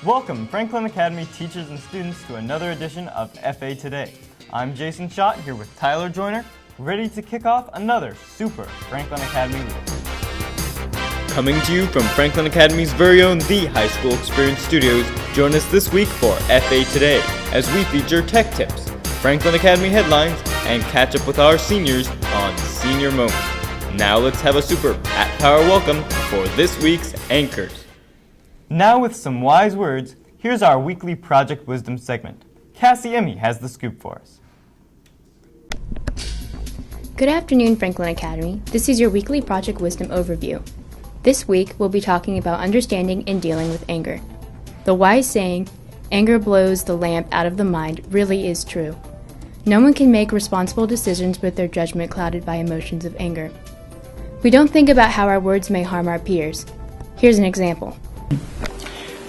Welcome, Franklin Academy teachers and students, to another edition of FA Today. I'm Jason Schott here with Tyler Joyner, ready to kick off another super Franklin Academy week. Coming to you from Franklin Academy's very own The High School Experience Studios, join us this week for FA Today as we feature tech tips, Franklin Academy headlines, and catch up with our seniors on Senior Moment. Now let's have a super Pat Power welcome for this week's anchors. Now with some wise words, here's our weekly Project Wisdom segment. Cassie Emmy has the scoop for us. Good afternoon, Franklin Academy. This is your weekly Project Wisdom overview. This week, we'll be talking about understanding and dealing with anger. The wise saying, "Anger blows the lamp out of the mind," really is true. No one can make responsible decisions with their judgment clouded by emotions of anger. We don't think about how our words may harm our peers. Here's an example.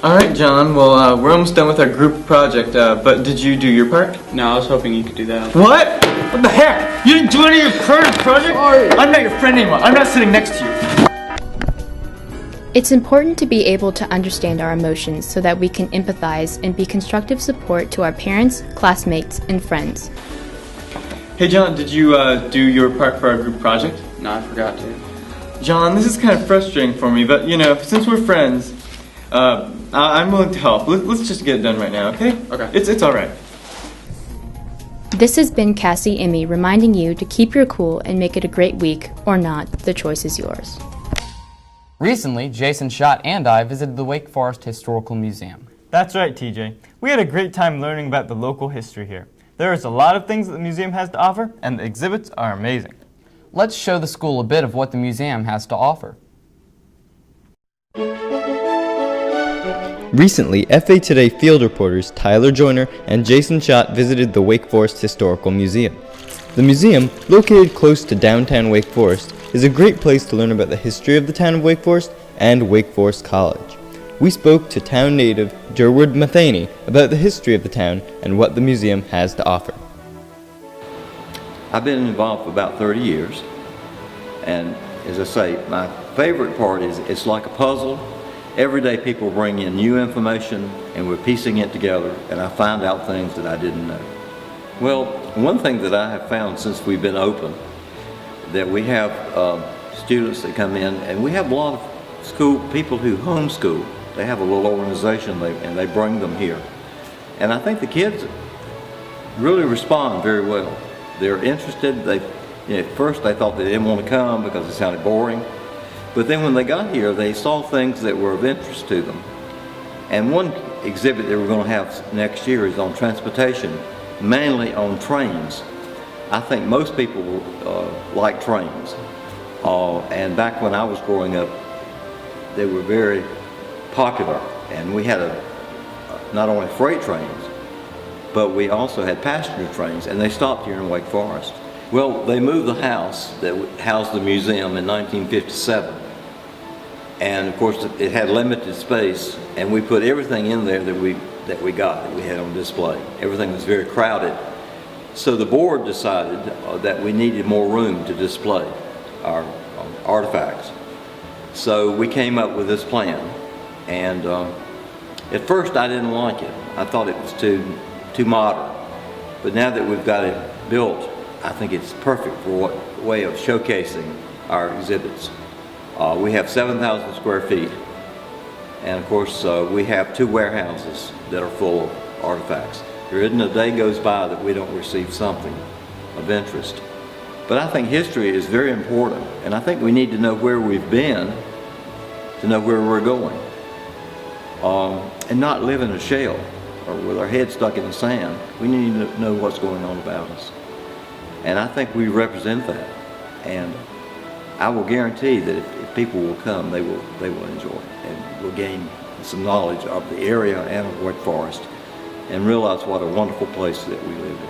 All right, John. Well, we're almost done with our group project, but did you do your part? No, I was hoping you could do that. What? What the heck? You didn't do any of your project? I'm not your friend anymore. I'm not sitting next to you. It's important to be able to understand our emotions so that we can empathize and be constructive support to our parents, classmates, and friends. Hey, John, did you do your part for our group project? No, I forgot to. John, this is kind of frustrating for me, but, since we're friends, I'm willing to help. Let's just get it done right now, okay? Okay. It's all right. This has been Cassie Emmy reminding you to keep your cool and make it a great week, or not. The choice is yours. Recently, Jason Schott and I visited the Wake Forest Historical Museum. That's right, TJ. We had a great time learning about the local history here. There is a lot of things that the museum has to offer, and the exhibits are amazing. Let's show the school a bit of what the museum has to offer. Recently, FA Today field reporters Tyler Joyner and Jason Schott visited the Wake Forest Historical Museum. The museum, located close to downtown Wake Forest, is a great place to learn about the history of the town of Wake Forest and Wake Forest College. We spoke to town native Durwood Matheny about the history of the town and what the museum has to offer. I've been involved for about 30 years, and as I say, my favorite part is it's like a puzzle. Every day people bring in new information and we're piecing it together, and I find out things that I didn't know. Well, one thing that I have found since we've been open, that we have students that come in, and we have a lot of school people who homeschool. They have a little organization and they bring them here. And I think the kids really respond very well. They're interested. At first they thought they didn't want to come because it sounded boring. But then when they got here, they saw things that were of interest to them. And one exhibit that we're going to have next year is on transportation, mainly on trains. I think most people like trains. And back when I was growing up, they were very popular. And we had not only freight trains, but we also had passenger trains, and they stopped here in Wake Forest. Well, they moved the house that housed the museum in 1957. And of course, it had limited space, and we put everything in there that we got, that we had on display. Everything was very crowded. So the board decided that we needed more room to display our artifacts. So we came up with this plan, and at first I didn't like it. I thought it was too modern. But now that we've got it built, I think it's perfect for a way of showcasing our exhibits. We have 7,000 square feet, and of course we have 2 warehouses that are full of artifacts. There isn't a day goes by that we don't receive something of interest. But I think history is very important, and I think we need to know where we've been to know where we're going, and not live in a shell or with our head stuck in the sand. We need to know what's going on about us. And I think we represent that. And I will guarantee that if people will come, they will enjoy it and will gain some knowledge of the area and of Wake Forest and realize what a wonderful place that we live in.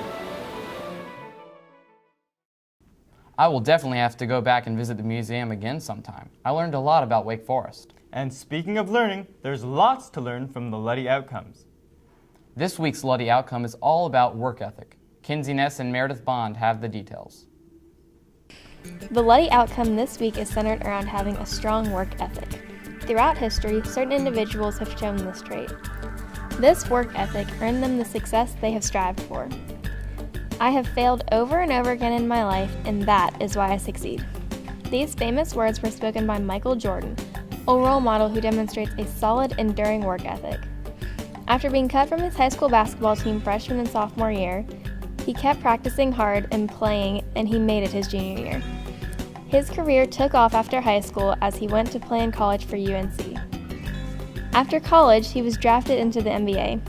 I will definitely have to go back and visit the museum again sometime. I learned a lot about Wake Forest. And speaking of learning, there's lots to learn from the Luddy Outcomes. This week's Luddy Outcome is all about work ethic. Kinsey Ness and Meredith Bond have the details. The Luddy outcome this week is centered around having a strong work ethic. Throughout history, certain individuals have shown this trait. This work ethic earned them the success they have strived for. I have failed over and over again in my life, and that is why I succeed. These famous words were spoken by Michael Jordan, a role model who demonstrates a solid, enduring work ethic. After being cut from his high school basketball team freshman and sophomore year, he kept practicing hard and playing, and he made it his junior year. His career took off after high school as he went to play in college for UNC. After college, he was drafted into the NBA.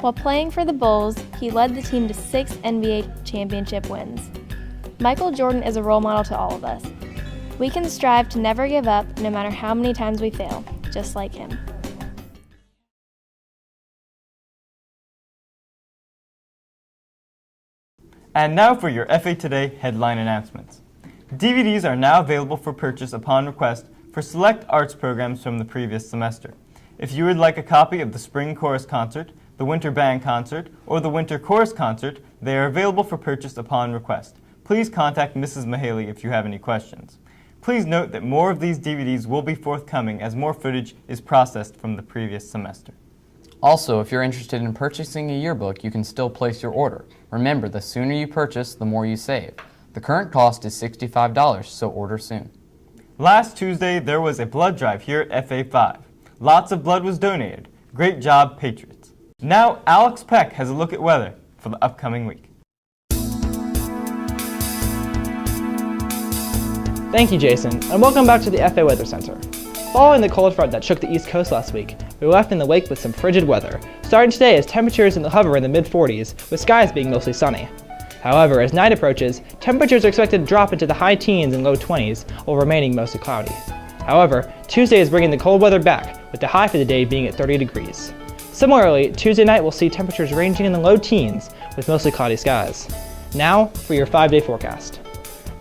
While playing for the Bulls, he led the team to 6 NBA championship wins. Michael Jordan is a role model to all of us. We can strive to never give up, no matter how many times we fail, just like him. And now for your FA Today headline announcements. DVDs are now available for purchase upon request for select arts programs from the previous semester. If you would like a copy of the Spring Chorus Concert, the Winter Band Concert, or the Winter Chorus Concert, they are available for purchase upon request. Please contact Mrs. Mahaley if you have any questions. Please note that more of these DVDs will be forthcoming as more footage is processed from the previous semester. Also, if you're interested in purchasing a yearbook, you can still place your order. Remember, the sooner you purchase, the more you save. The current cost is $65, so order soon. Last Tuesday, there was a blood drive here at FA5. Lots of blood was donated. Great job, Patriots. Now, Alex Peck has a look at weather for the upcoming week. Thank you, Jason, and welcome back to the FA Weather Center. Following the cold front that shook the East Coast last week, we left in the wake with some frigid weather, starting today as temperatures hover in the mid-40s, with skies being mostly sunny. However, as night approaches, temperatures are expected to drop into the high teens and low 20s, while remaining mostly cloudy. However, Tuesday is bringing the cold weather back, with the high for the day being at 30 degrees. Similarly, Tuesday night will see temperatures ranging in the low teens, with mostly cloudy skies. Now, for your 5-day forecast.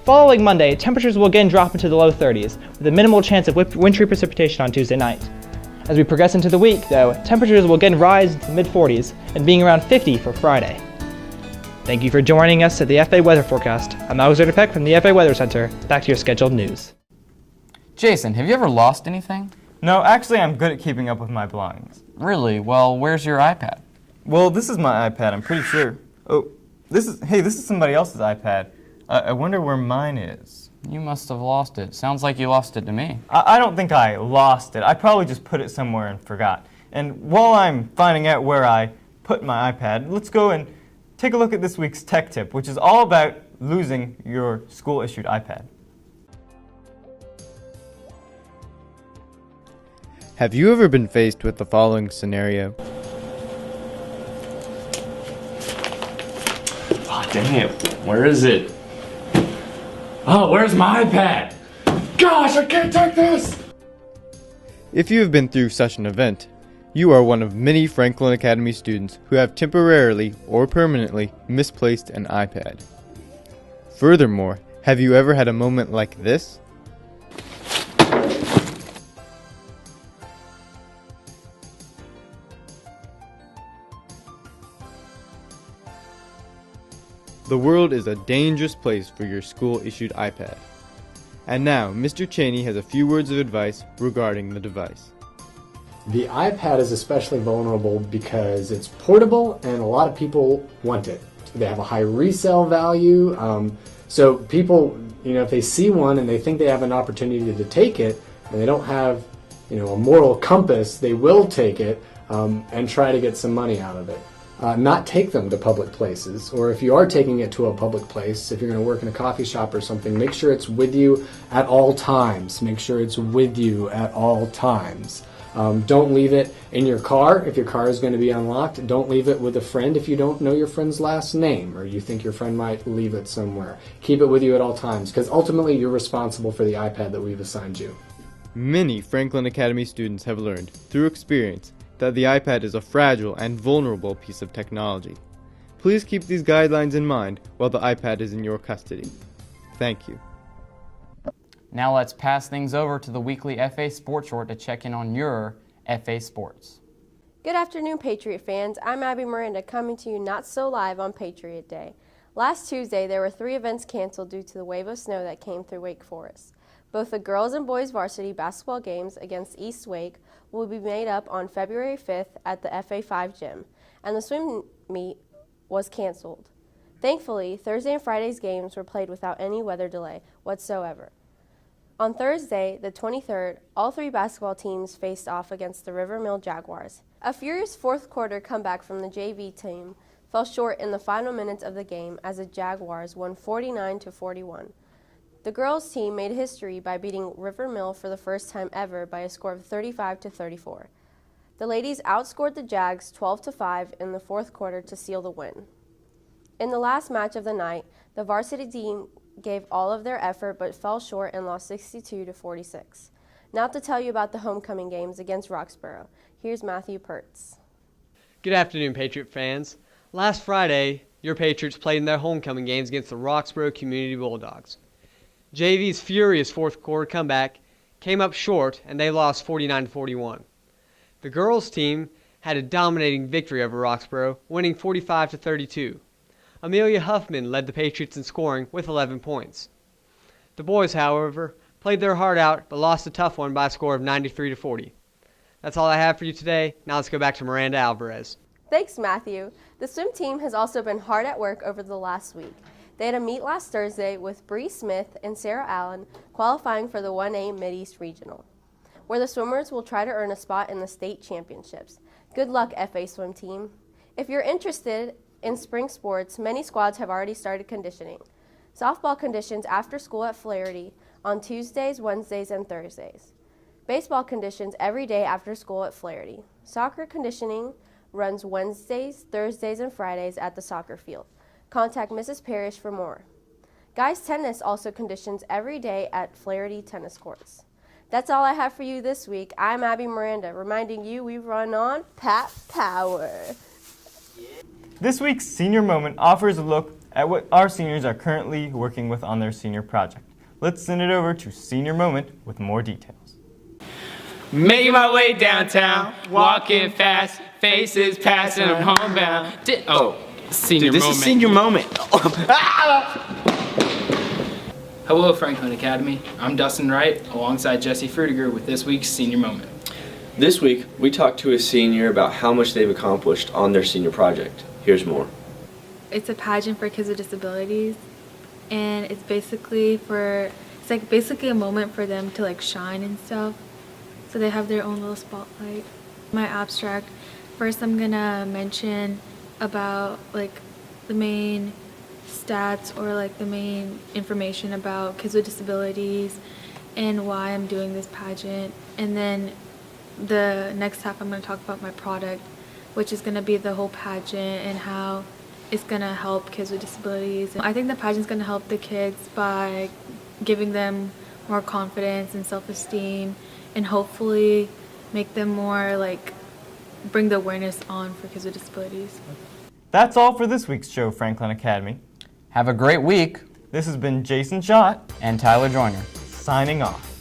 Following Monday, temperatures will again drop into the low 30s, with a minimal chance of wintry precipitation on Tuesday night. As we progress into the week, though, temperatures will again rise into the mid-40s and being around 50 for Friday. Thank you for joining us at the FA Weather Forecast. I'm Alexander Peck from the FA Weather Center. Back to your scheduled news. Jason, have you ever lost anything? No, actually, I'm good at keeping up with my belongings. Really? Well, where's your iPad? Well, this is my iPad, I'm pretty sure. Oh, this is somebody else's iPad. I wonder where mine is. You must have lost it. Sounds like you lost it to me. I don't think I lost it. I probably just put it somewhere and forgot. And while I'm finding out where I put my iPad, let's go and take a look at this week's tech tip, which is all about losing your school-issued iPad. Have you ever been faced with the following scenario? Oh, dang it. Where is it? Oh, where's my iPad? Gosh, I can't take this! If you have been through such an event, you are one of many Franklin Academy students who have temporarily or permanently misplaced an iPad. Furthermore, have you ever had a moment like this? The world is a dangerous place for your school-issued iPad. And now, Mr. Cheney has a few words of advice regarding the device. The iPad is especially vulnerable because it's portable and a lot of people want it. They have a high resale value. So people, if they see one and they think they have an opportunity to take it and they don't have, a moral compass, they will take it and try to get some money out of it. Not take them to public places, or if you are taking it to a public place, if you're going to work in a coffee shop or something, make sure it's with you at all times. Make sure it's with you at all times. Don't leave it in your car if your car is going to be unlocked. Don't leave it with a friend if you don't know your friend's last name or you think your friend might leave it somewhere. Keep it with you at all times because ultimately you're responsible for the iPad that we've assigned you. Many Franklin Academy students have learned, through experience, that the iPad is a fragile and vulnerable piece of technology. Please keep these guidelines in mind while the iPad is in your custody. Thank you. Now let's pass things over to the weekly FA Sports Short to check in on your FA Sports. Good afternoon, Patriot fans. I'm Abby Miranda coming to you not so live on Patriot Day. Last Tuesday, there were 3 events canceled due to the wave of snow that came through Wake Forest. Both the girls and boys varsity basketball games against East Wake, will be made up on February 5th at the FA5 gym, and the swim meet was canceled. Thankfully, Thursday and Friday's games were played without any weather delay whatsoever. On Thursday, the 23rd, all three basketball teams faced off against the River Mill Jaguars. A furious fourth quarter comeback from the JV team fell short in the final minutes of the game as the Jaguars won 49-41. The girls' team made history by beating River Mill for the first time ever by a score of 35-34. The ladies outscored the Jags 12-5 in the fourth quarter to seal the win. In the last match of the night, the varsity team gave all of their effort but fell short and lost 62-46. Now to tell you about the homecoming games against Roxborough, here's Matthew Pertz. Good afternoon, Patriot fans. Last Friday, your Patriots played in their homecoming games against the Roxborough Community Bulldogs. JV's furious fourth quarter comeback came up short and they lost 49-41. The girls' team had a dominating victory over Roxborough, winning 45-32. Amelia Huffman led the Patriots in scoring with 11 points. The boys, however, played their heart out but lost a tough one by a score of 93-40. That's all I have for you today. Now let's go back to Miranda Alvarez. Thanks, Matthew. The swim team has also been hard at work over the last week. They had a meet last Thursday with Bree Smith and Sarah Allen qualifying for the 1A Mideast Regional, where the swimmers will try to earn a spot in the state championships. Good luck, FA swim team. If you're interested in spring sports, many squads have already started conditioning. Softball conditions after school at Flaherty on Tuesdays, Wednesdays, and Thursdays. Baseball conditions every day after school at Flaherty. Soccer conditioning runs Wednesdays, Thursdays, and Fridays at the soccer field. Contact Mrs. Parrish for more. Guys tennis also conditions every day at Flaherty tennis courts. That's all I have for you this week. I'm Abby Miranda, reminding you we run on Pat Power. This week's Senior Moment offers a look at what our seniors are currently working with on their senior project. Let's send it over to Senior Moment with more details. Making my way downtown, walking fast, faces passing, I'm homebound. Senior Dude, this moment. is Senior Moment. Hello, Franklin Academy. I'm Dustin Wright, alongside Jesse Frudiger with this week's Senior Moment. This week, we talked to a senior about how much they've accomplished on their senior project. Here's more. It's a pageant for kids with disabilities, and it's basically a moment for them to like shine and stuff. So they have their own little spotlight. My abstract, first I'm gonna mention about like the main stats or like the main information about kids with disabilities and why I'm doing this pageant. And then the next half I'm going to talk about my product, which is going to be the whole pageant and how it's going to help kids with disabilities. I think the pageant's going to help the kids by giving them more confidence and self-esteem and hopefully make them more like bring the awareness on for kids with disabilities. That's all for this week's show, Franklin Academy. Have a great week. This has been Jason Schott and Tyler Joyner signing off.